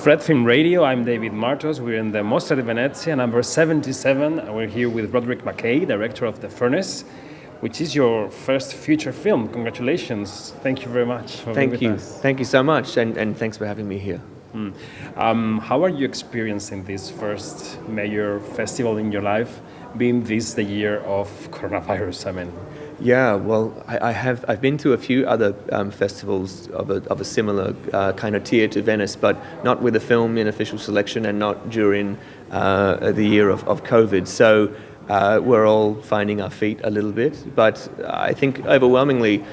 Fred Film Radio. I'm David Martos. We're in the Mostra di Venezia, number 77. And we're here with Roderick MacKay, director of The Furnace, which is your first feature film. Congratulations. Thank you very much for being with us. Thank you so much, and thanks for having me here. How are you experiencing this first major festival in your life, being this the year of coronavirus? Yeah, well, I've been to a few other festivals of a similar kind of tier to Venice, but not with a film in official selection and not during the year of COVID. So we're all finding our feet a little bit, but I think overwhelmingly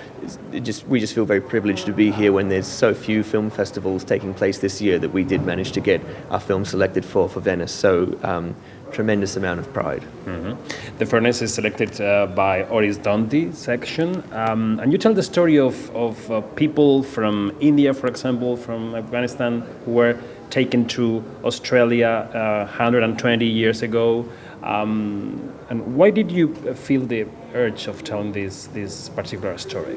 we just feel very privileged to be here when there's so few film festivals taking place this year that we did manage to get our film selected for Venice. So tremendous amount of pride. Mm-hmm. The Furnace is selected by Oris Dondi section, and you tell the story of people from India, for example, from Afghanistan, who were taken to Australia 120 years ago. And why did you feel the urge of telling this particular story?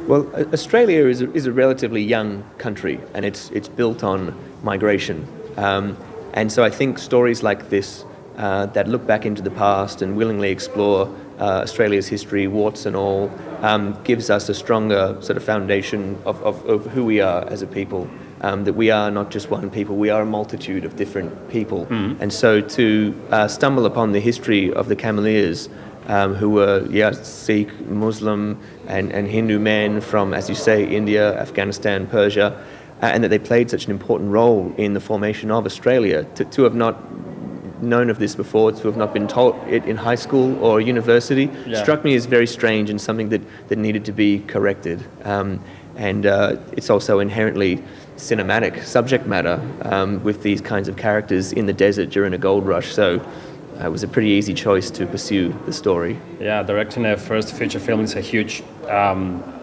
Well, Australia is a relatively young country, and it's built on migration. And so I think stories like this that look back into the past and willingly explore Australia's history, warts and all, gives us a stronger sort of foundation of who we are as a people. That we are not just one people, we are a multitude of different people. Mm. And so to stumble upon the history of the Cameliers, who were Sikh, Muslim and Hindu men from, as you say, India, Afghanistan, Persia, and that they played such an important role in the formation of Australia, to have not known of this before, to have not been taught it in high school or university, struck me as very strange and something that needed to be corrected. And it's also inherently cinematic subject matter with these kinds of characters in the desert during a gold rush. So it was a pretty easy choice to pursue the story. Yeah, directing a first feature film is a huge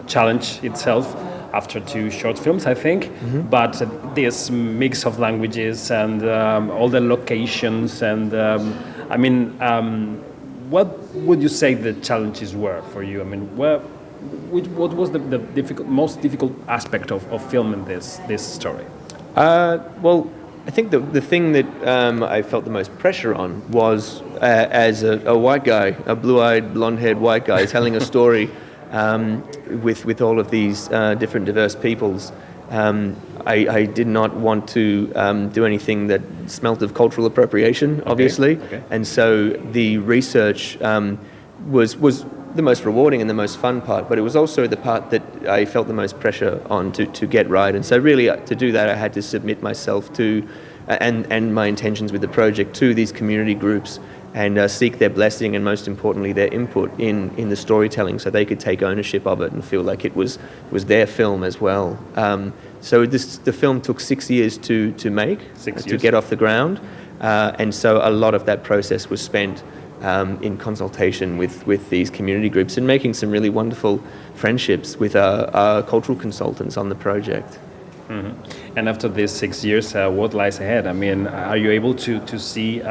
challenge itself. After 2 short films, I think, but this mix of languages and all the locations and what would you say the challenges were for you? What was the most difficult aspect of filming this story? Well, I think the thing that I felt the most pressure on was as a white guy, a blue-eyed, blonde-haired white guy telling a story with all of these different diverse peoples. I did not want to do anything that smelt of cultural appropriation, obviously. Okay. And so the research was the most rewarding and the most fun part, but it was also the part that I felt the most pressure on to get right. And so really to do that, I had to submit myself to and my intentions with the project to these community groups and seek their blessing and, most importantly, their input in the storytelling, so they could take ownership of it and feel like it was their film as well. So the film took 6 years to make, to get off the ground, and so a lot of that process was spent in consultation with these community groups and making some really wonderful friendships with our cultural consultants on the project. Mm-hmm. And after these 6 years, what lies ahead? Are you able to see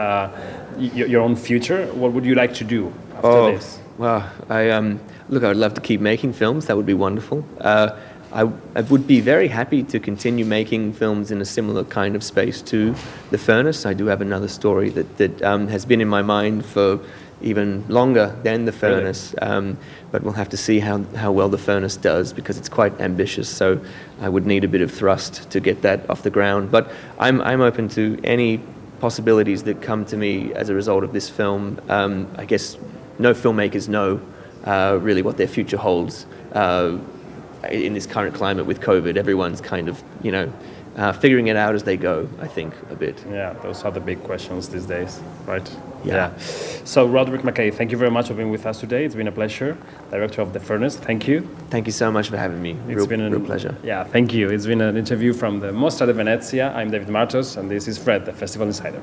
your own future? What would you like to do after this? Well, I'd love to keep making films. That would be wonderful. I would be very happy to continue making films in a similar kind of space to The Furnace. I do have another story that has been in my mind for even longer than The Furnace, but we'll have to see how well The Furnace does, because it's quite ambitious, so I would need a bit of thrust to get that off the ground. But I'm open to any possibilities that come to me as a result of this film. I guess no filmmakers know really what their future holds in this current climate with COVID. Everyone's kind of, figuring it out as they go, I think, a bit. Yeah, those are the big questions these days, right? Yeah. So, Roderick MacKay, thank you very much for being with us today. It's been a pleasure. Director of The Furnace, thank you. Thank you so much for having me. It's been a real pleasure. Yeah, thank you. It's been an interview from the Mostra di Venezia. I'm David Martos, and this is Fred, the Festival Insider.